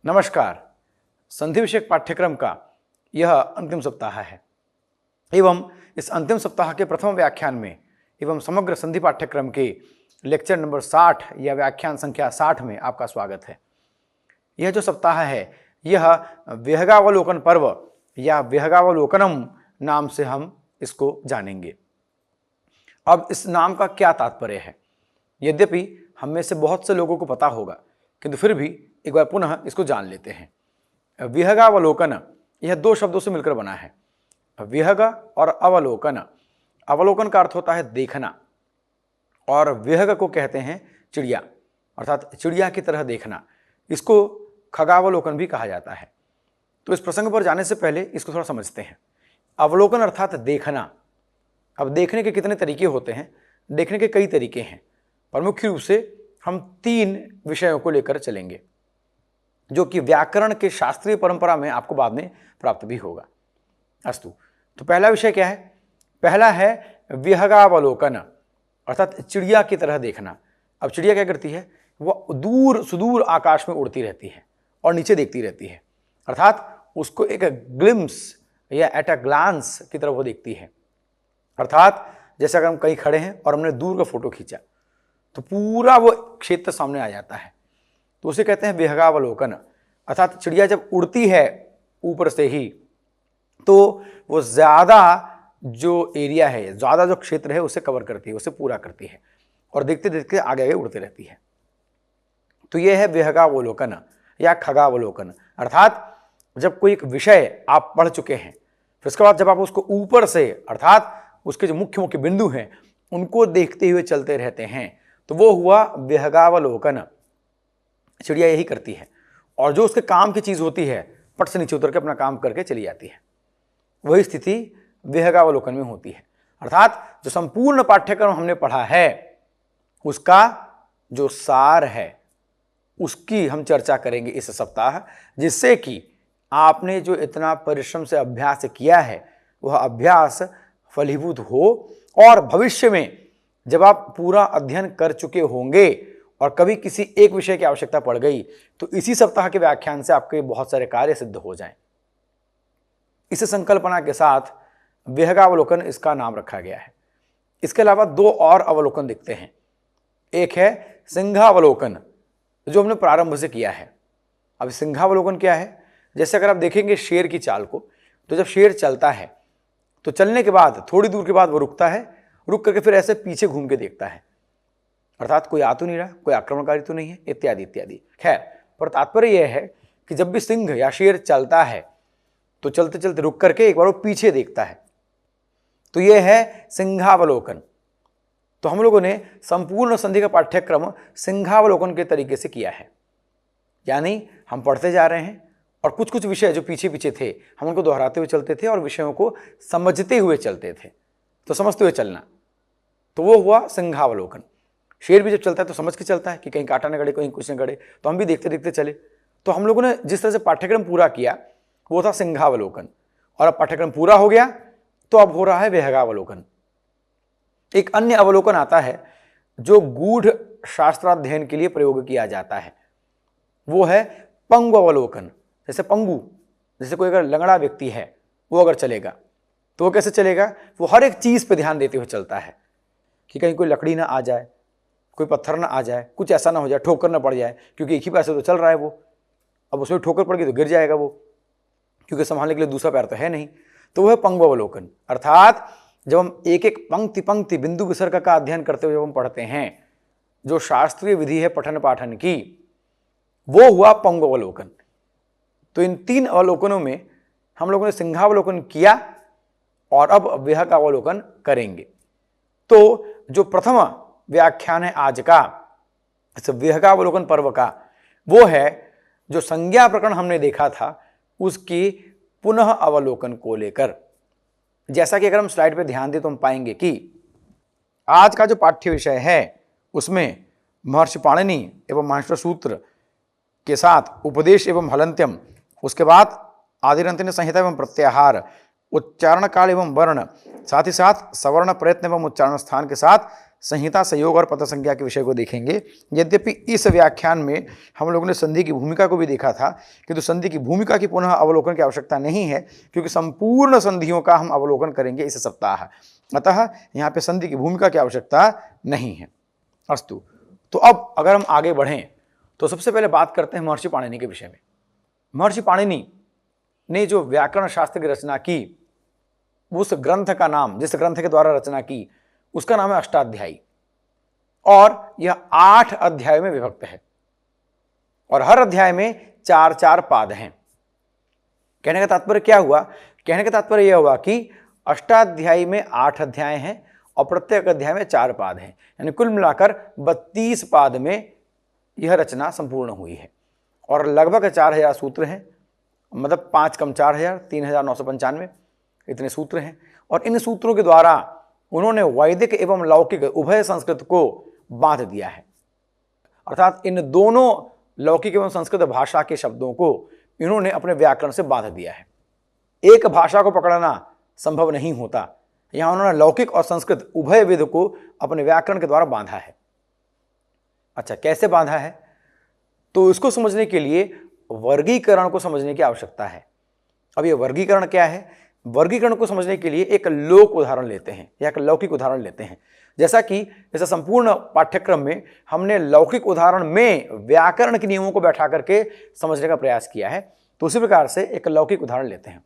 नमस्कार। संधि विषयक पाठ्यक्रम का यह अंतिम सप्ताह है एवं इस अंतिम सप्ताह के प्रथम व्याख्यान में एवं समग्र संधि पाठ्यक्रम के लेक्चर नंबर 60 या व्याख्यान संख्या 60 में आपका स्वागत है। यह जो सप्ताह है यह विहगावलोकन पर्व या विहगावलोकनम नाम से हम इसको जानेंगे। अब इस नाम का क्या तात्पर्य है? यद्यपि हम में से बहुत से लोगों को पता होगा, किंतु फिर भी एक बार पुनः इसको जान लेते हैं। विहगावलोकन यह दो शब्दों से मिलकर बना है, विहग और अवलोकन। अवलोकन का अर्थ होता है देखना और विहग को कहते हैं चिड़िया, अर्थात चिड़िया की तरह देखना। इसको खगावलोकन भी कहा जाता है। तो इस प्रसंग पर जाने से पहले इसको थोड़ा समझते हैं। अवलोकन अर्थात देखना। अब देखने के कितने तरीके होते हैं? देखने के कई तरीके हैं, पर मुख्य रूप से हम 3 विषयों को लेकर चलेंगे, जो कि व्याकरण के शास्त्रीय परंपरा में आपको बाद में प्राप्त भी होगा। अस्तु, तो पहला विषय क्या है? पहला है विहगावलोकन, अर्थात चिड़िया की तरह देखना। अब चिड़िया क्या करती है? वह दूर सुदूर आकाश में उड़ती रहती है और नीचे देखती रहती है, अर्थात उसको एक ग्लिम्स या एट अ ग्लांस की तरह वो देखती है। अर्थात जैसे अगर हम कहीं खड़े हैं और हमने दूर का फोटो खींचा तो पूरा वो क्षेत्र सामने आ जाता है, तो उसे कहते हैं विहगावलोकन। अर्थात चिड़िया जब उड़ती है ऊपर से ही तो वो ज़्यादा जो एरिया है, ज़्यादा जो क्षेत्र है उसे कवर करती है, उसे पूरा करती है और देखते देखते आगे आगे उड़ती रहती है। तो ये है विहगावलोकन या खगावलोकन। अर्थात जब कोई एक विषय आप पढ़ चुके हैं, फिर उसके बाद जब आप उसको ऊपर से अर्थात उसके जो मुख्य मुख्य बिंदु हैं उनको देखते हुए चलते रहते हैं, तो वो हुआ विहगावलोकन। चिड़िया यही करती है और जो उसके काम की चीज़ होती है पट से नीचे उतर के अपना काम करके चली जाती है। वही स्थिति विहगावलोकन में होती है। अर्थात जो संपूर्ण पाठ्यक्रम हमने पढ़ा है उसका जो सार है उसकी हम चर्चा करेंगे इस सप्ताह, जिससे कि आपने जो इतना परिश्रम से अभ्यास किया है वह अभ्यास फलीभूत हो और भविष्य में जब आप पूरा अध्ययन कर चुके होंगे और कभी किसी एक विषय की आवश्यकता पड़ गई तो इसी सप्ताह के व्याख्यान से आपके बहुत सारे कार्य सिद्ध हो जाएं। इस संकल्पना के साथ विहगावलोकन इसका नाम रखा गया है। इसके अलावा 2 और अवलोकन दिखते हैं। एक है सिंहावलोकन, जो हमने प्रारंभ से किया है। अब सिंहावलोकन क्या है? जैसे अगर आप देखेंगे शेर की चाल को, तो जब शेर चलता है तो चलने के बाद थोड़ी दूर के बाद वो रुकता है, रुक करके फिर ऐसे पीछे घूम के देखता है, अर्थात कोई आ तो नहीं रहा, कोई आक्रमणकारी तो नहीं है, इत्यादि इत्यादि। खैर, पर तात्पर्य यह है कि जब भी सिंह या शेर चलता है तो चलते चलते रुक करके एक बार वो पीछे देखता है, तो यह है सिंहावलोकन। तो हम लोगों ने संपूर्ण संधि का पाठ्यक्रम सिंहावलोकन के तरीके से किया है, यानी हम पढ़ते जा रहे हैं और कुछ कुछ विषय जो पीछे पीछे थे हम उनको दोहराते हुए चलते थे और विषयों को समझते हुए चलते थे। तो समझते हुए चलना, तो वो हुआ सिंहावलोकन। शेर भी जब चलता है तो समझ के चलता है कि कहीं कांटा न गड़े, कहीं कुछ न गड़े, तो हम भी देखते देखते चले। तो हम लोगों ने जिस तरह से पाठ्यक्रम पूरा किया वो था सिंहावलोकन, और अब पाठ्यक्रम पूरा हो गया तो अब हो रहा है विहगावलोकन। एक अन्य अवलोकन आता है जो गूढ़ शास्त्राध्ययन के लिए प्रयोग किया जाता है, वो है पंगु अवलोकन। जैसे पंगु, जैसे कोई अगर लंगड़ा व्यक्ति है वो अगर चलेगा तो वो कैसे चलेगा? वो हर एक चीज़ पे ध्यान देते हुए चलता है कि कहीं कोई लकड़ी ना आ जाए, कोई पत्थर ना आ जाए, कुछ ऐसा ना हो जाए, ठोकर ना पड़ जाए, क्योंकि एक ही पैर से तो चल रहा है वो। अब उसमें ठोकर पड़ गई तो गिर जाएगा वो, क्योंकि संभालने के लिए दूसरा पैर तो है नहीं। तो वह पंगु अवलोकन। अर्थात जब हम एक एक पंक्ति पंक्ति बिंदु विसर्ग का अध्ययन करते हुए जब हम पढ़ते हैं, जो शास्त्रीय विधि है पठन पाठन की, वो हुआ पंगु अवलोकन। तो इन 3 अवलोकनों में हम लोगों ने सिंहावलोकन किया और अब विहगावलोकन करेंगे। तो जो प्रथम व्याख्यान है आज का इस विहगावलोकन पर्व का, वो है जो संज्ञा प्रकरण हमने देखा था उसकी पुनः अवलोकन को लेकर। जैसा कि अगर हम स्लाइड पे ध्यान दें तो हम पाएंगे कि आज का जो पाठ्य विषय है उसमें महर्षि पाणिनि एवं माहेश्वर सूत्र के साथ उपदेश एवं हलंत्यम, उसके बाद आदिरंत्यन संहिता एवं प्रत्याहार, उच्चारण काल एवं वर्ण, साथ ही साथ सवर्ण प्रयत्न एवं उच्चारण स्थान के साथ संहिता, संयोग और पद संज्ञा के विषय को देखेंगे। यद्यपि इस व्याख्यान में हम लोगों ने संधि की भूमिका को भी देखा था, किंतु संधि की भूमिका की पुनः अवलोकन की आवश्यकता नहीं है, क्योंकि संपूर्ण संधियों का हम अवलोकन करेंगे इस सप्ताह। अतः यहाँ पे संधि की भूमिका की आवश्यकता नहीं है। अस्तु, तो अब अगर हम आगे बढ़ें तो सबसे पहले बात करते हैं महर्षि पाणिनि के विषय में। महर्षि पाणिनि ने जो व्याकरण शास्त्र की रचना की, उस ग्रंथ का नाम, जिस ग्रंथ के द्वारा रचना की, उसका नाम है अष्टाध्यायी, और यह 8 अध्याय में विभक्त है और हर अध्याय में 4-4 पाद हैं। कहने का तात्पर्य क्या हुआ? कहने का तात्पर्य यह हुआ कि अष्टाध्यायी में 8 अध्याय हैं और प्रत्येक अध्याय में 4 पाद हैं, यानी कुल मिलाकर 32 पाद में यह रचना संपूर्ण हुई है। और लगभग 4000 सूत्र हैं, मतलब 5 कम 4000, 3995 इतने सूत्र हैं। और इन सूत्रों के द्वारा उन्होंने वैदिक एवं लौकिक उभय संस्कृत को बांध दिया है, अर्थात इन दोनों लौकिक एवं संस्कृत भाषा के शब्दों को इन्होंने अपने व्याकरण से बांध दिया है। एक भाषा को पकड़ना संभव नहीं होता, यहां उन्होंने लौकिक और संस्कृत उभय विध को अपने व्याकरण के द्वारा बांधा है। अच्छा, कैसे बांधा है? तो इसको समझने के लिए वर्गीकरण को समझने की आवश्यकता है। अब ये वर्गीकरण क्या है? वर्गीकरण को समझने के लिए एक लोक उदाहरण लेते हैं या एक लौकिक उदाहरण लेते हैं। जैसा कि जैसा संपूर्ण पाठ्यक्रम में हमने लौकिक उदाहरण में व्याकरण के नियमों को बैठा करके समझने का प्रयास किया है, तो उसी प्रकार से एक लौकिक उदाहरण लेते हैं।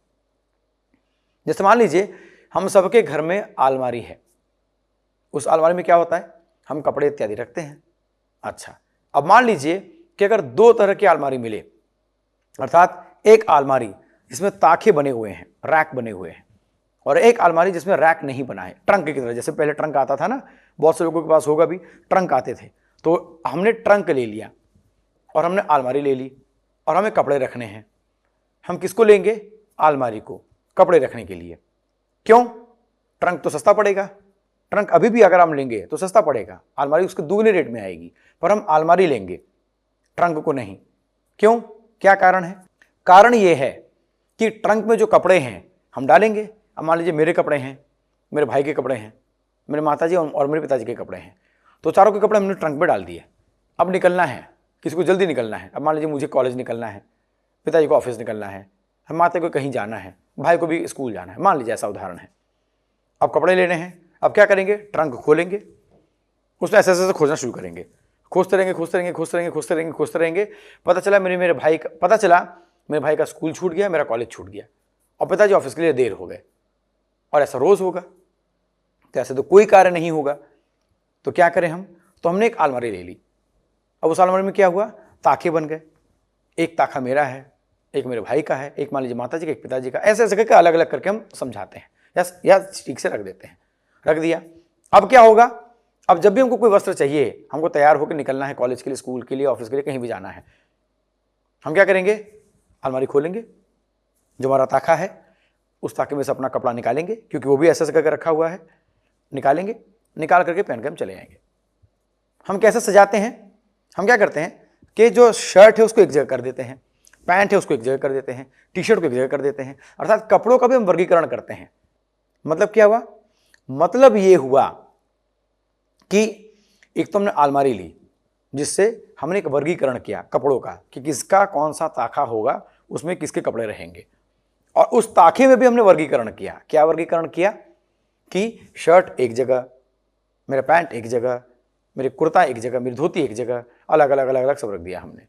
जैसे मान लीजिए हम सबके घर में अलमारी है, उस अलमारी में क्या होता है? हम कपड़े इत्यादि रखते हैं। अच्छा, अब मान लीजिए कि अगर 2 तरह की अलमारी मिले, अर्थात एक अलमारी जिसमें ताखे बने हुए हैं, रैक बने हुए हैं, और एक अलमारी जिसमें रैक नहीं बना है, ट्रंक की तरह। जैसे पहले ट्रंक आता था ना, बहुत से लोगों के पास होगा भी, ट्रंक आते थे। तो हमने ट्रंक ले लिया और हमने अलमारी ले ली और हमें कपड़े रखने हैं। हम किसको लेंगे? अलमारी को, कपड़े रखने के लिए। क्यों? ट्रंक तो सस्ता पड़ेगा, ट्रंक अभी भी अगर हम लेंगे तो सस्ता पड़ेगा, अलमारी उसके दुगने रेट में आएगी, पर हम अलमारी लेंगे, ट्रंक को नहीं। क्यों? क्या कारण है? कारण यह है कि ट्रंक में जो कपड़े हैं हम डालेंगे। अब मान लीजिए मेरे कपड़े हैं, मेरे भाई के कपड़े हैं, मेरे माताजी और मेरे पिताजी के कपड़े हैं, तो चारों के कपड़े हमने ट्रंक में डाल दिए। अब निकलना है, किसी को जल्दी निकलना है। अब मान लीजिए मुझे कॉलेज निकलना है, पिताजी को ऑफिस निकलना है, माता को कहीं जाना है, भाई को भी स्कूल जाना है, मान लीजिए ऐसा उदाहरण है। अब कपड़े लेने हैं, अब क्या करेंगे? ट्रंक खोलेंगे, उसमें ऐसे ऐसे खोजना शुरू करेंगे, खोजते रहेंगे। पता चला मेरे भाई का स्कूल छूट गया, मेरा कॉलेज छूट गया, और पिताजी ऑफिस के लिए देर हो गए। और ऐसा रोज होगा, तो ऐसे तो कोई कार्य नहीं होगा। तो क्या करें हम? तो हमने एक अलमारी ले ली। अब उस अलमारी में क्या हुआ? ताखे बन गए। एक ताखा मेरा है, एक मेरे भाई का है, एक मान लीजिए माता जी का, एक पिताजी का। ऐसे ऐसे करके अलग अलग करके हम समझाते हैं या ठीक से रख देते हैं। रख दिया। अब क्या होगा? अब जब भी हमको कोई वस्त्र चाहिए, हमको तैयार होकर निकलना है कॉलेज के लिए, स्कूल के लिए, ऑफिस के लिए, कहीं भी जाना है, हम क्या करेंगे? अलमारी खोलेंगे, जो हमारा ताखा है उस ताके में से अपना कपड़ा निकालेंगे, क्योंकि वो भी ऐसे ऐसे करके रखा हुआ है, निकालेंगे, निकाल करके पहन के हम चले आएंगे। हम कैसे सजाते हैं? हम क्या करते हैं कि जो शर्ट है उसको एक जगह कर देते हैं, पैंट है उसको एक जगह कर देते हैं, टी शर्ट को एक जगह कर देते हैं, अर्थात कपड़ों का भी हम वर्गीकरण करते हैं। मतलब क्या हुआ? मतलब ये हुआ कि एक तो हमने अलमारी ली, जिससे हमने एक वर्गीकरण किया कपड़ों का कि किसका कौन सा ताखा होगा, उसमें किसके कपड़े रहेंगे। और उस ताखे में भी हमने वर्गीकरण किया। क्या वर्गीकरण किया? कि शर्ट एक जगह, मेरा पैंट एक जगह, मेरे कुर्ता एक जगह, मेरी धोती एक जगह, अलग अलग सब रख दिया हमने।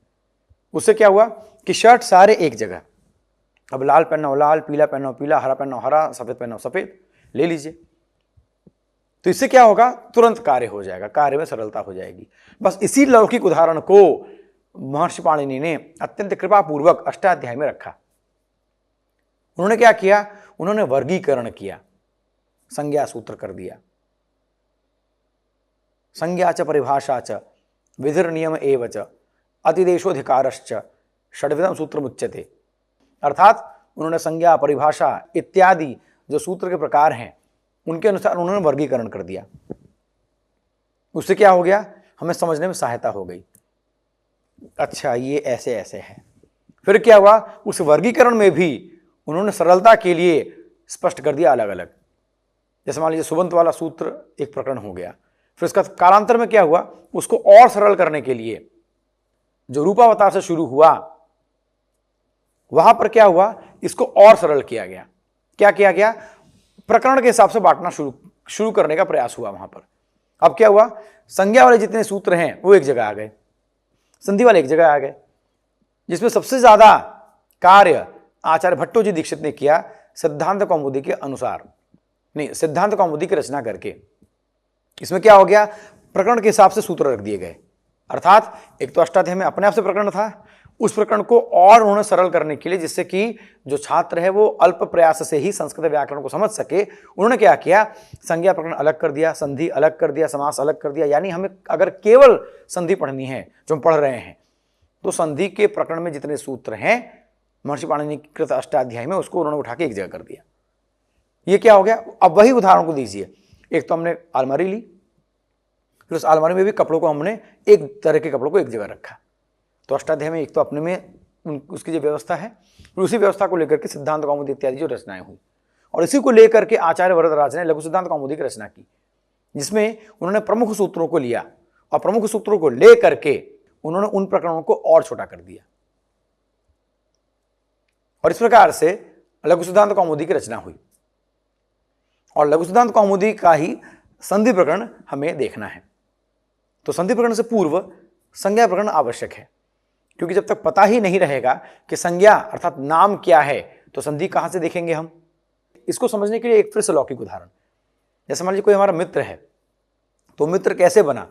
उससे क्या हुआ कि शर्ट सारे एक जगह। अब लाल पहनना हो लाल, पीला पहनना हो पीला, हरा पहनना हो हरा, सफेद पहनना हो सफेद, ले लीजिए। तो इससे क्या होगा? तुरंत कार्य हो जाएगा, कार्य में सरलता हो जाएगी। बस इसी लौकिक उदाहरण को महर्षि पाणिनि ने अत्यंत कृपापूर्वक अष्टाध्याय में रखा। उन्होंने क्या किया? उन्होंने वर्गीकरण किया, संज्ञा सूत्र कर दिया। संज्ञा च परिभाषा च विधिर नियम एव च अतिदेशोधिकारश्च षड्विधम सूत्रमुच्यते। अर्थात उन्होंने संज्ञा, परिभाषा इत्यादि जो सूत्र के प्रकार हैं उनके अनुसार उन्होंने वर्गीकरण कर दिया। उससे क्या हो गया? हमें समझने में सहायता हो गई। अच्छा, ये ऐसे ऐसे है। फिर क्या हुआ? उस वर्गीकरण में भी उन्होंने सरलता के लिए स्पष्ट कर दिया अलग अलग। जैसे मान लीजिए सुबंत वाला सूत्र एक प्रकरण हो गया, फिर उसका कालांतर में क्या हुआ, उसको और सरल करने के लिए जो रूपावतार से शुरू हुआ वहां पर क्या हुआ, इसको और सरल किया गया। क्या किया गया, प्रकरण के हिसाब से बांटना शुरू करने का प्रयास हुआ वहां पर। अब क्या हुआ, संज्ञा वाले जितने सूत्र हैं वो एक जगह आ गए, संधि वाले एक जगह आ गए, जिसमें सबसे ज्यादा कार्य आचार्य भट्टो जी दीक्षित ने किया सिद्धांत कौमुदी के अनुसार, नहीं सिद्धांत कौमुदी की रचना करके। इसमें क्या हो गया, प्रकरण के हिसाब से सूत्र रख दिए गए, अर्थात एक तो अष्टाध्यायी में अपने आप से प्रकरण था, उस प्रकरण को और उन्होंने सरल करने के लिए, जिससे कि जो छात्र है वो अल्प प्रयास से ही संस्कृत व्याकरण को समझ सके, उन्होंने क्या किया, संज्ञा प्रकरण अलग कर दिया, संधि अलग कर दिया, समास अलग कर दिया। यानी हमें अगर केवल संधि पढ़नी है जो हम पढ़ रहे हैं, तो संधि के प्रकरण में जितने सूत्र हैं महर्षि पाणिनि कृत अष्टाध्यायी में, उसको उन्होंने उठा के एक जगह कर दिया। ये क्या हो गया, अब वही उदाहरण को दीजिए, एक तो हमने अलमारी ली, फिर उस अलमारी में भी कपड़ों को हमने एक तरह के कपड़ों को एक जगह रखा। तो अष्टाध्याय में एक तो अपने में उसकी जो व्यवस्था है, फिर उसी व्यवस्था को लेकर के सिद्धांत कौमुदी इत्यादि जो रचनाएं हुई, और इसी को लेकर के आचार्य वरदराज ने लघु सिद्धांत कौमुदी की रचना की, जिसमें उन्होंने प्रमुख सूत्रों को लिया और प्रमुख सूत्रों को ले करके उन्होंने उन प्रकरणों को और छोटा कर दिया, और इस प्रकार से लघु सिद्धांत कौमुदी की रचना हुई। और लघु सिद्धांत कौमुदी का ही संधि प्रकरण हमें देखना है। तो संधि प्रकरण से पूर्व संज्ञा प्रकरण आवश्यक है, क्योंकि जब तक पता ही नहीं रहेगा कि संज्ञा अर्थात नाम क्या है, तो संधि कहां से देखेंगे हम। इसको समझने के लिए एक फिर से लौकिक उदाहरण, जैसे मान लीजिए कोई हमारा मित्र है, तो मित्र कैसे बना,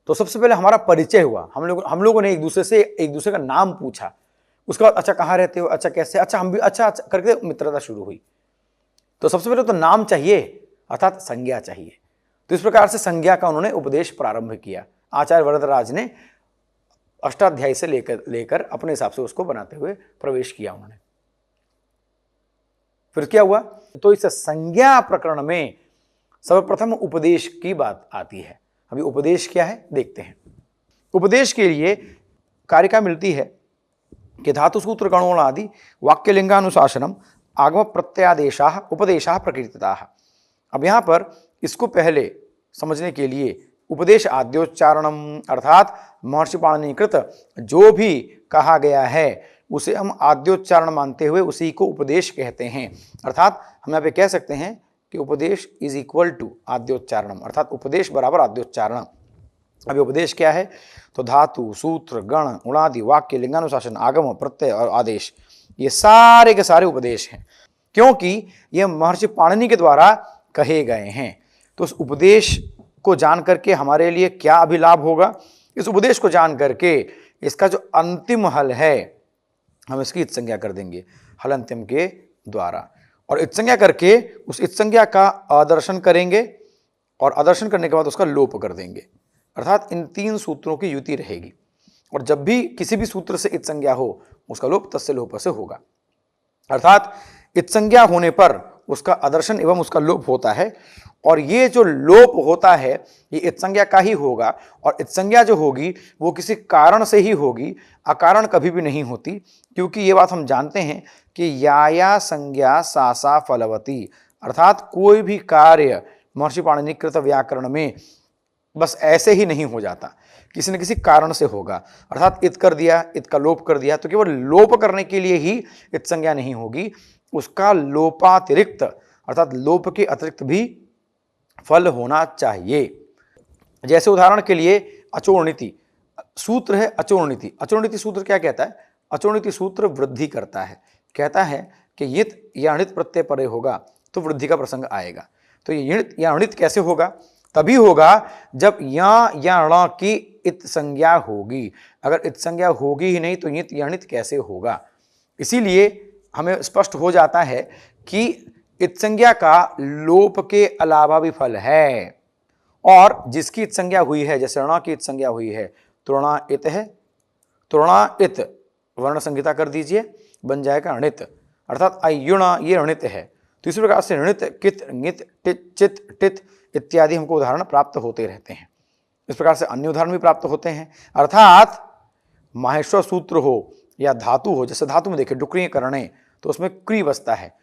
तो सबसे पहले हमारा परिचय हुआ, हम लोगों ने एक दूसरे का नाम पूछा, उसके बाद अच्छा कहाँ रहते हो, अच्छा कैसे, अच्छा हम भी अच्छा करके मित्रता शुरू हुई। तो सबसे पहले तो नाम चाहिए, अर्थात संज्ञा चाहिए। तो इस प्रकार से संज्ञा का उन्होंने उपदेश प्रारंभ किया। आचार्य वरदराज ने अष्टाध्यायी से लेकर अपने हिसाब से उसको बनाते हुए प्रवेश किया उन्होंने। फिर क्या हुआ, तो इस संज्ञा प्रकरण में सर्वप्रथम उपदेश की बात आती है। अभी उपदेश क्या है देखते हैं। उपदेश के लिए कारिका मिलती है कि धातु सूत्र गणोण आदि वाक्य लिंगानुशासनम आगम प्रत्यादेशा उपदेशा प्रकीर्तिताः। अब यहां पर इसको पहले समझने के लिए उपदेश आद्योच्चारणम अर्थात महर्षि पाणिनि कृत जो भी कहा गया है उसे हम आद्योच्चारण मानते हुए उसी को उपदेश कहते हैं। अर्थात हम यहाँ पे कह सकते हैं कि उपदेश इज इक्वल टू आद्योच्चारणम, अर्थात उपदेश बराबर आद्योच्चारण। अभी उपदेश क्या है, तो धातु सूत्र गण उणादि वाक्य लिंगानुशासन आगम प्रत्यय और आदेश, ये सारे के सारे उपदेश हैं, क्योंकि ये महर्षि पाणिनि के द्वारा कहे गए हैं। तो उस उपदेश को जान करके हमारे लिए क्या अभिलाभ होगा, इस उपदेश को जान करके इसका जो अंतिम हल है हम इसकी इत संज्ञा कर देंगे हल अंतिम के द्वारा, और इत संज्ञा करके उस इत संज्ञा का आदर्शन करेंगे और आदर्शन करने के बाद उसका लोप कर देंगे। अर्थात इन तीन सूत्रों की युति रहेगी, और जब भी किसी भी सूत्र से इत संज्ञा हो उसका लोप तस्य लोप से होगा। अर्थात इत संज्ञा होने पर उसका आदर्शन एवं उसका लोप होता है, और ये जो लोप होता है ये इत संज्ञा का ही होगा, और इत संज्ञा जो होगी वो किसी कारण से ही होगी, अकारण कभी भी नहीं होती। क्योंकि ये बात हम जानते हैं कि या संज्ञा सा फलवती, अर्थात कोई भी कार्य महर्षि पाणिनि कृत व्याकरण में बस ऐसे ही नहीं हो जाता, किसी न किसी कारण से होगा। अर्थात इत कर दिया, इत का लोप कर दिया, तो केवल लोप करने के लिए ही इत संज्ञा नहीं होगी, उसका लोपातिरिक्त अर्थात लोप के अतिरिक्त भी फल होना चाहिए। जैसे उदाहरण के लिए अचोर्णिति सूत्र है, अचोर्णिति। अचोर्णिति सूत्र क्या कहता है, अचोर्णिति सूत्र वृद्धि करता है, कहता है कि यित या अणित प्रत्यय परे होगा तो वृद्धि का प्रसंग आएगा। तो ये यित या अणित कैसे होगा, तभी होगा जब या ण की इत संज्ञा होगी। अगर इत संज्ञा होगी ही नहीं तो यित या अणित कैसे होगा। इसीलिए हमें स्पष्ट हो जाता है कि इत संज्ञा का लोप के अलावा भी फल है, और जिसकी इत संज्ञा हुई है, जैसे ऋणा की इत संज्ञा हुई है तो ऋणा इत है, तो ऋणा इत वर्ण संहिता कर दीजिए, बन जाएगा अणित, अर्थात अयुणा ये अणित है। तो इसी प्रकार से ऋणित कित ङित टित चित टित इत्यादि हमको उदाहरण प्राप्त होते रहते हैं। इस प्रकार से अन्य उदाहरण भी प्राप्त होते हैं। अर्थात माहेश्वर सूत्र हो या धातु हो, जैसे धातु में देखिए डुक्रिय करणे, तो उसमें क्री बसता है,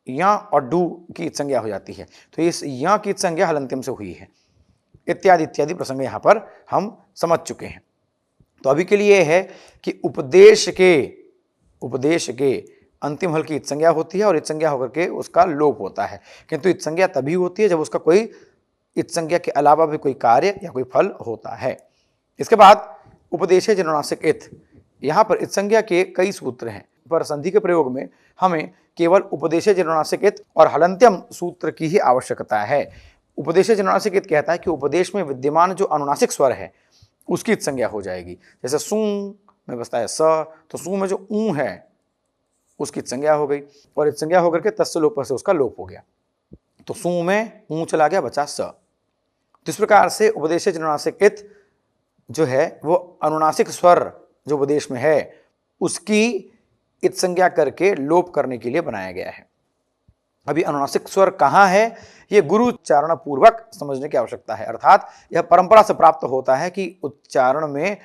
या और डू की इत संज्ञा हो जाती है, तो इस या की इत संज्ञा हलंत्यम से हुई है। इत्यादि इत्यादि प्रसंग यहाँ पर हम समझ चुके हैं। तो अभी के लिए यह है कि उपदेश के अंतिम हल की इत संज्ञा होती है और इत संज्ञा होकर के उसका लोप होता है, किंतु इत संज्ञा तभी होती है जब उसका कोई इत संज्ञा के अलावा भी कोई कार्य या कोई फल होता है। इसके बाद उपदेशे जननासिक इत, यहाँ पर इत संज्ञा के कई सूत्र हैं, पर संधि के प्रयोग में हमें केवल उपदेशे जननासिक इत और हलंत्यम सूत्र की ही आवश्यकता है। उपदेशे जननासिक इत कहता है कि उपदेश में विद्यमान जो अनुनासिक स्वर है उसकी इत संज्ञा हो जाएगी। जैसे सू में बसता है स, तो सू में जो ऊ है उसकी इत संज्ञा हो गई और इत संज्ञा होकर के तस्य लोप से उसका लोप हो गया, तो सू में ऊ चला गया, बचा स। तो इस प्रकार से उपदेशे जननासिक इत जो है वो अनुनासिक स्वर जो उपदेश में है उसकी इत संज्ञा करके लोप करने के लिए बनाया गया है। अभी अनुनासिक स्वर कहाँ है, ये गुरु उच्चारण पूर्वक समझने की आवश्यकता है, अर्थात यह परंपरा से प्राप्त होता है कि उच्चारण में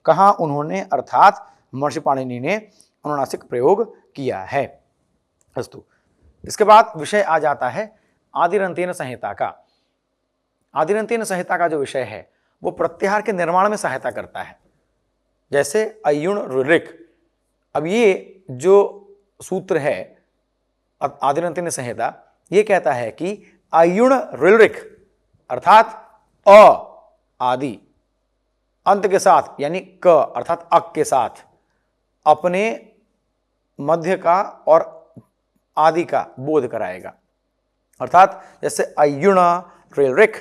कहाँ उन्होंने अर्थात महर्षि पाणिनि ने अनुनासिक प्रयोग किया है। अस्तु, इसके बाद विषय आ जाता है आदिरंतेन संहिता का। आदिरंतेन संहिता का जो विषय है वो प्रत्याहार के निर्माण में सहायता करता है, जैसे अयुण ऋलिक। अब ये जो सूत्र है आदिरंतेन संहिता, ये कहता है कि अयुण ऋलिक अर्थात अ आदि अंत के साथ यानी क अर्थात अक के साथ अपने मध्य का और आदि का बोध कराएगा। अर्थात जैसे अयुण ऋलिक,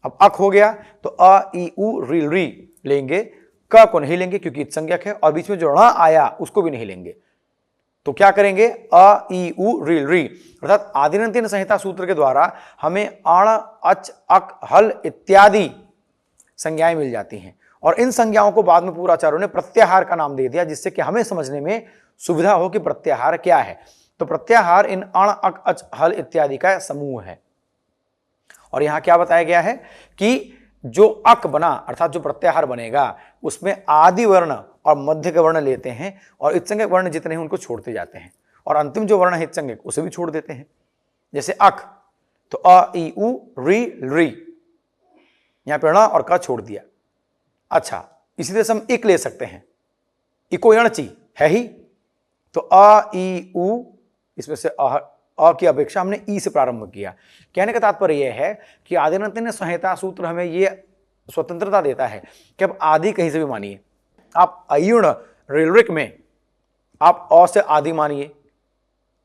अब अक हो गया तो अ ई उ ऋल री लेंगे, क को नहीं लेंगे क्योंकि इत संज्ञक है, और बीच में जो ण आया उसको भी नहीं लेंगे, तो क्या करेंगे अ ई उ ऋल री। अर्थात आदिरंतेन संहिता सूत्र के द्वारा हमें अण अच अक हल इत्यादि संज्ञाएं मिल जाती हैं, और इन संज्ञाओं को बाद में पूर्वाचार्यों ने प्रत्याहार का नाम दे दिया, जिससे कि हमें समझने में सुविधा हो कि प्रत्याहार क्या है। तो प्रत्याहार इन अण अक अच हल इत्यादि का समूह है। और यहां क्या बताया गया है कि जो अक बना अर्थात जो प्रत्याहार बनेगा उसमें आदि वर्ण और मध्य के वर्ण लेते हैं, और इत्संज्ञक वर्ण जितने हैं उनको छोड़ते जाते हैं, और अंतिम जो वर्ण है इत्संज्ञक उसे भी छोड़ देते हैं। जैसे अक तो अ ई उ री री, यहां पे ण और क छोड़ दिया। अच्छा, इसी तरह से हम इक ले सकते हैं, इको यणची है ही, तो अ ई उ इसमें से अ की अपेक्षा हमने ई से प्रारंभ किया। कहने का तात्पर्य यह है कि आदिरंतेन संहिता सूत्र हमें यह स्वतंत्रता देता है कि अब आदि कहीं से भी मानिए, आप अयुण ऋलिक में आप अ से आदि मानिए,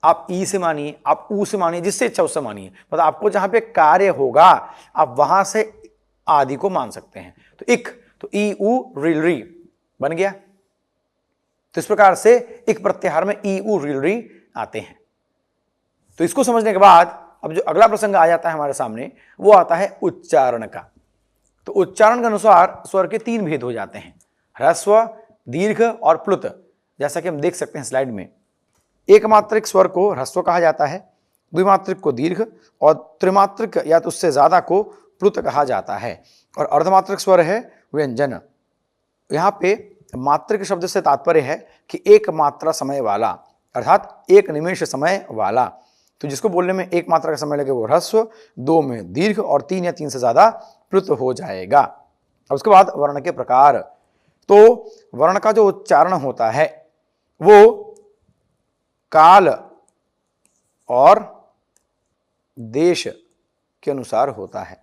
आप ई से मानिए, आप ऊ से मानिए, जिससे इच्छा उससे मानिए, मतलब आपको जहां पे कार्य होगा आप वहां से आदि को मान सकते हैं। तो इक तो ई उ ऋल री बन गया। तो इस प्रकार से इक प्रत्याहार में ई उ ऋल री आते हैं। तो इसको समझने के बाद अब जो अगला प्रसंग आ जाता है हमारे सामने वो आता है उच्चारण का। तो उच्चारण के अनुसार स्वर के तीन भेद हो जाते हैं, ह्रस्व, दीर्घ और प्लुत। जैसा कि हम देख सकते हैं स्लाइड में, एकमात्रिक स्वर को ह्रस्व कहा जाता है, द्विमात्रिक को दीर्घ और त्रिमात्रिक या तो उससे ज्यादा को प्लुत कहा जाता है, और अर्धमात्रिक स्वर है व्यंजन। यहाँ पे मात्रिक शब्द से तात्पर्य है कि एक मात्रा समय वाला अर्थात एक निमेष समय वाला। तो जिसको बोलने में एक मात्रा का समय लगे वो ह्रस्व, दो में दीर्घ और तीन या तीन से ज्यादा प्लुत हो जाएगा। अब उसके बाद वर्ण के प्रकार। तो वर्ण का जो उच्चारण होता है वो काल और देश के अनुसार होता है,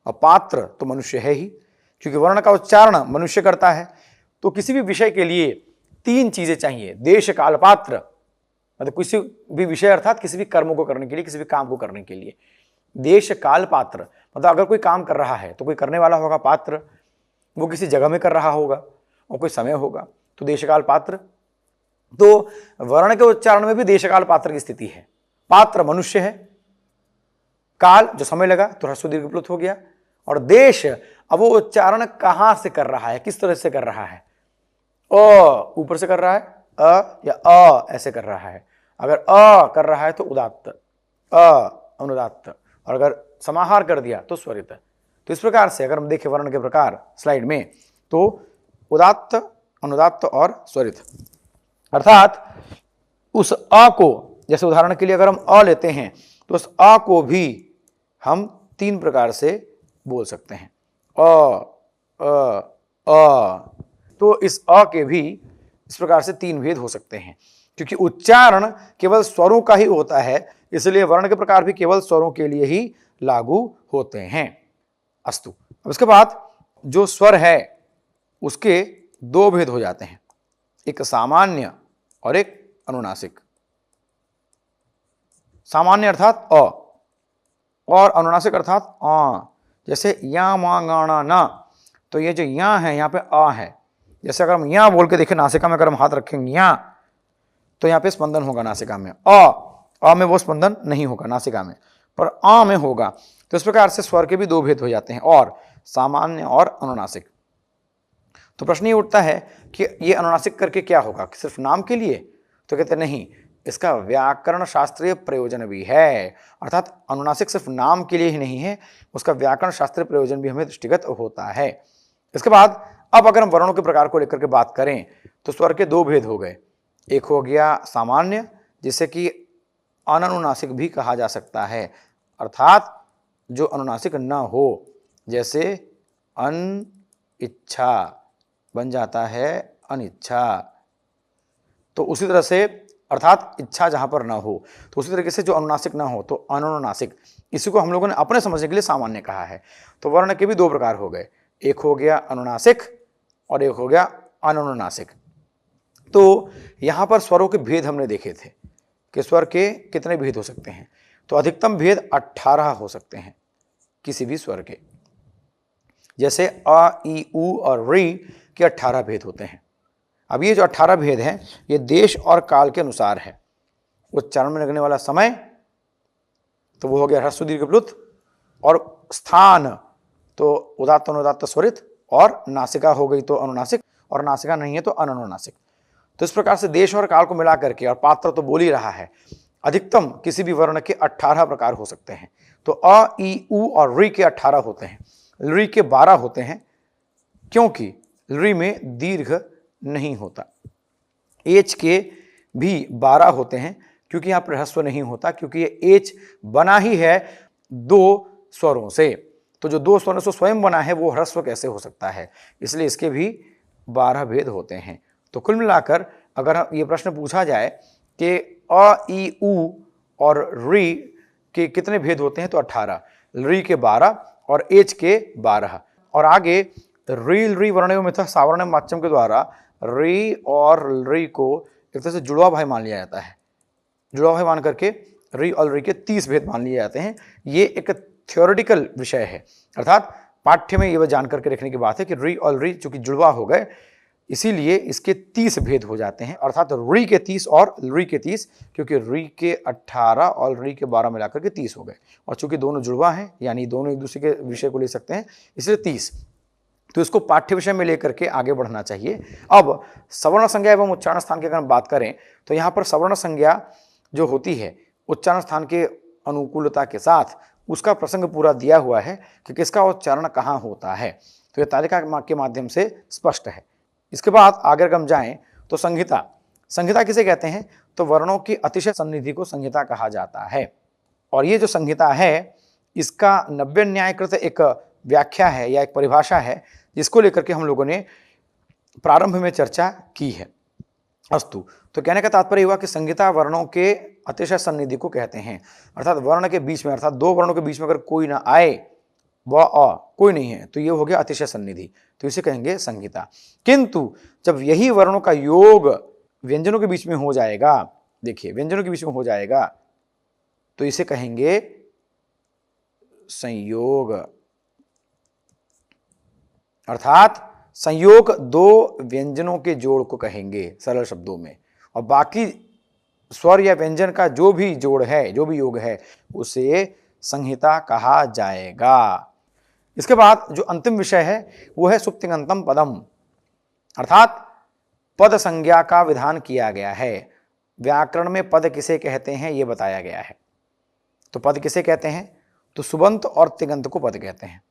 और पात्र तो मनुष्य है ही, क्योंकि वर्ण का उच्चारण मनुष्य करता है। तो किसी भी विषय के लिए तीन चीजें चाहिए, देश, काल, पात्र। मतलब किसी भी विषय अर्थात किसी भी कर्म को करने के लिए, किसी भी काम को करने के लिए देश, काल, पात्र। मतलब अगर कोई काम कर रहा है तो कोई करने वाला होगा पात्र, वो किसी जगह में कर रहा होगा, और कोई समय होगा, तो देश, काल, पात्र। तो वर्ण के उच्चारण में भी देश, काल, पात्र की स्थिति है। पात्र मनुष्य है, काल जो समय लगा तो ह्रस्व दीर्घ प्लुत हो गया, और देश अब वो उच्चारण कहां से कर रहा है, किस तरह से कर रहा है। अ ऊपर से कर रहा है, अ या अ ऐसे कर रहा है। अगर अ कर रहा है तो उदात्त, अ अनुदात्त, और अगर समाहार कर दिया तो स्वरित। तो इस प्रकार से अगर हम देखें वर्ण के प्रकार स्लाइड में, तो उदात्त, अनुदात्त और स्वरित। अर्थात उस अ को, जैसे उदाहरण के लिए अगर हम अ लेते हैं तो उस अ को भी हम तीन प्रकार से बोल सकते हैं। तो इस अ के भी इस प्रकार से 3 भेद हो सकते हैं, क्योंकि उच्चारण केवल स्वरों का ही होता है, इसलिए वर्ण के प्रकार भी केवल स्वरों के लिए ही लागू होते हैं। अस्तु। अब इसके बाद जो स्वर है उसके 2 भेद हो जाते हैं, एक सामान्य और एक अनुनासिक। सामान्य अर्थात अ और अनुनासिक अर्थात आ। जैसे या मा गाणा ना, तो ये जो या है यहाँ पे आ है। जैसे अगर हम या बोल के देखें, नासिका में अगर हम हाथ रखेंगे या, तो यहाँ पे स्पंदन होगा नासिका में। अ में वो स्पंदन नहीं होगा नासिका में, पर आ में होगा। तो इस प्रकार से स्वर के भी 2 भेद हो जाते हैं, और सामान्य और अनुनासिक। तो प्रश्न ये उठता है कि ये अनुनासिक करके क्या होगा, सिर्फ नाम के लिए? तो कहते नहीं, इसका व्याकरण शास्त्रीय प्रयोजन भी है। अर्थात अनुनासिक सिर्फ नाम के लिए ही नहीं है, उसका व्याकरण शास्त्रीय प्रयोजन भी हमें दृष्टिगत होता है। इसके बाद अब अगर हम वर्णों के प्रकार को लेकर के बात करें, तो स्वर के 2 भेद हो गए। एक हो गया सामान्य, जिसे कि अनुनासिक भी कहा जा सकता है, अर्थात जो अनुनासिक न हो, जैसे अन इच्छा बन जाता है अनिच्छा। तो उसी तरह से अर्थात इच्छा जहां पर ना हो, तो उसी तरीके से जो अनुनासिक ना हो तो अनुनासिक। इसी को हम लोगों ने अपने समझने के लिए सामान्य कहा है। तो वर्ण के भी 2 प्रकार हो गए, एक हो गया अनुनासिक और एक हो गया अनुनासिक। तो यहां पर स्वरों के भेद हमने देखे थे कि स्वर के कितने भेद हो सकते हैं। तो अधिकतम भेद 18 हो सकते हैं किसी भी स्वर के। जैसे अ, ई, उ और री के 18 भेद होते हैं। अब ये जो 18 भेद हैं, ये देश और काल के अनुसार है। उच्चारण में लगने वाला समय तो वो हो गया ह्रस्व दीर्घ प्लुत, और स्थान तो उदात्त अनुदात्त स्वरित, और नासिका हो गई तो अनुनासिक, और नासिका नहीं है तो अनुनासिक। तो इस प्रकार से देश और काल को मिला करके, और पात्र तो बोल ही रहा है, अधिकतम किसी भी वर्ण के 18 प्रकार हो सकते हैं। तो अ, ई, उ और री के 18 होते हैं, री के 12 होते हैं, क्योंकि री में दीर्घ नहीं होता। एच के भी 12 होते हैं, क्योंकि यहाँ पर ह्रस्व नहीं होता, क्योंकि ये एच बना ही है 2 स्वरों से। तो जो 2 स्वरों से स्वयं बना है वो ह्रस्व कैसे हो सकता है, इसलिए इसके भी 12 भेद होते हैं। तो कुल मिलाकर अगर ये प्रश्न पूछा जाए कि अ, ई, उ और री के कितने भेद होते हैं, तो 18, री के 12 और एच के 12। और आगे री वर्णयों में था सावर्ण माध्यम के द्वारा री और री को एक तरह से जुड़वा भाई मान लिया जाता है। जुड़वा भाई मान करके री और री के 30 भेद मान लिए जाते हैं। ये एक थ्योरेटिकल विषय है, अर्थात पाठ्य में ये जान करके रखने की बात है कि री और री चूंकि जुड़वा हो गए, इसीलिए इसके 30 भेद हो जाते हैं, अर्थात री के 30 और री के 30, क्योंकि री के 18 और री के 12 मिलाकर के 30 हो गए। और चूंकि दोनों जुड़वा हैं, यानी दोनों एक दूसरे के विषय को ले सकते हैं, इसलिए 30। तो इसको पाठ्य विषय में लेकर के आगे बढ़ना चाहिए। अब सवर्ण संज्ञा एवं उच्चारण स्थान की अगर हम बात करें, तो यहाँ पर सवर्ण संज्ञा जो होती है उच्चारण स्थान के अनुकूलता के साथ, उसका प्रसंग पूरा दिया हुआ है कि किसका उच्चारण कहाँ होता है। तो यह तालिका के माध्यम से स्पष्ट है। इसके बाद आगे अगर हम जाएं तो संहिता। संहिता किसे कहते हैं, तो वर्णों की अतिशय सन्निधि को संहिता कहा जाता है। और ये जो संहिता है, इसका नव्य न्यायकृत एक व्याख्या है या एक परिभाषा है, जिसको लेकर के हम लोगों ने प्रारंभ में चर्चा की है। अस्तु। तो कहने का तात्पर्य हुआ कि संहिता वर्णों के अतिशय सन्निधि को कहते हैं, अर्थात वर्ण के बीच में, अर्थात 2 वर्णों के बीच में अगर कोई ना आए, व अ कोई नहीं है, तो ये हो गया अतिशय सन्निधि, तो इसे कहेंगे संहिता। किंतु जब यही वर्णों का योग व्यंजनों के बीच में हो जाएगा, देखिए व्यंजनों के बीच में हो जाएगा, तो इसे कहेंगे संयोग। अर्थात संयोग 2 व्यंजनों के जोड़ को कहेंगे सरल शब्दों में, और बाकी स्वर या व्यंजन का जो भी जोड़ है, जो भी योग है, उसे संहिता कहा जाएगा। इसके बाद जो अंतिम विषय है वो है सुप्तिङन्तम पदम, अर्थात पद संज्ञा का विधान किया गया है। व्याकरण में पद किसे कहते हैं ये बताया गया है। तो पद किसे कहते हैं, तो सुबंत और तिङन्त को पद कहते हैं।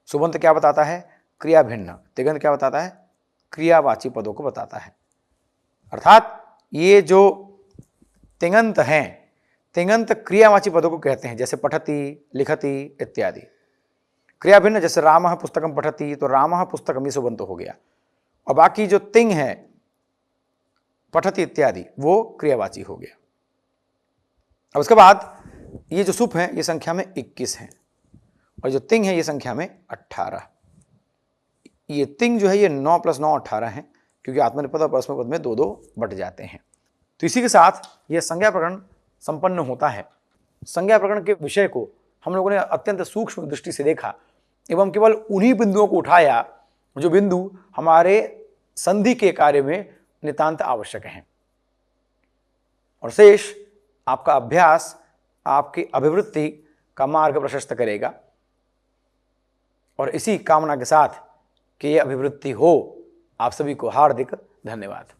सुबंत क्या बताता है, क्रिया भिन्न। तिङन्त क्या बताता है, क्रियावाची पदों को बताता है। अर्थात ये जो तिङन्त हैं, तिङन्त क्रियावाची पदों को कहते हैं, जैसे पठति, लिखति इत्यादि। क्रिया भिन्न, जैसे रामः पुस्तकम पठति, तो रामः पुस्तकम ये सुबंत हो गया। और बाकी जो तिंग है पठति इत्यादि वो क्रियावाची हो गया। अब उसके बाद ये जो सुप है ये संख्या में 21 है और जो तिंग है ये संख्या में 18। ये तिंग जो है ये 9 + 9 18 है, क्योंकि आत्मनेपद और परस्मैपद में 2-2 बट जाते हैं। तो इसी के साथ यह संज्ञा प्रकरण संपन्न होता है। संज्ञा प्रकरण के विषय को हम लोगों ने अत्यंत सूक्ष्म दृष्टि से देखा एवं केवल उन्हीं बिंदुओं को उठाया जो बिंदु हमारे संधि के कार्य में नितांत आवश्यक हैं, और शेष आपका अभ्यास आपकी अभिवृत्ति का मार्ग प्रशस्त करेगा। और इसी कामना के साथ कि यह अभिवृत्ति हो, आप सभी को हार्दिक धन्यवाद।